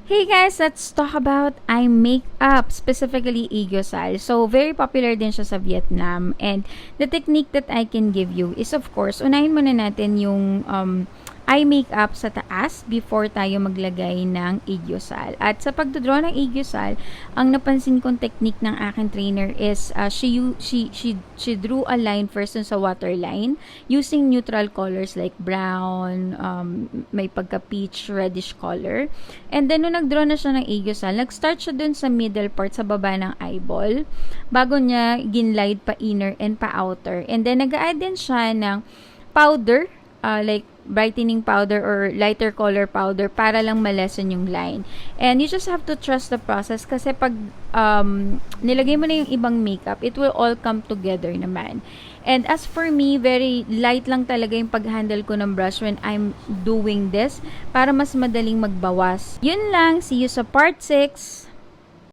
Hey guys, let's talk about eye makeup, specifically Aegosal. So, very popular din siya sa Vietnam. And the technique that I can give you is, of course, unahin muna natin yung eye makeup sa taas before tayo maglagay ng Aegosal. At sa pagdodraw ng Aegosal, ang napansin kong technique ng aking trainer is she drew a line first sa waterline using neutral colors like brown, may pagka-peach, reddish color. And then, nung nag-draw na siya ng Aegosal, nag-start siya dun sa middle part, sa baba ng eyeball, bago niya ginlide pa inner and pa outer. And then, nag-add din siya ng powder, like brightening powder or lighter color powder para lang malesen yung line. And you just have to trust the process kasi pag nilagay mo na yung ibang makeup, it will all come together naman. And as for me, very light lang talaga yung pag-handle ko ng brush when I'm doing this para mas madaling magbawas. Yun lang. See you sa part 6.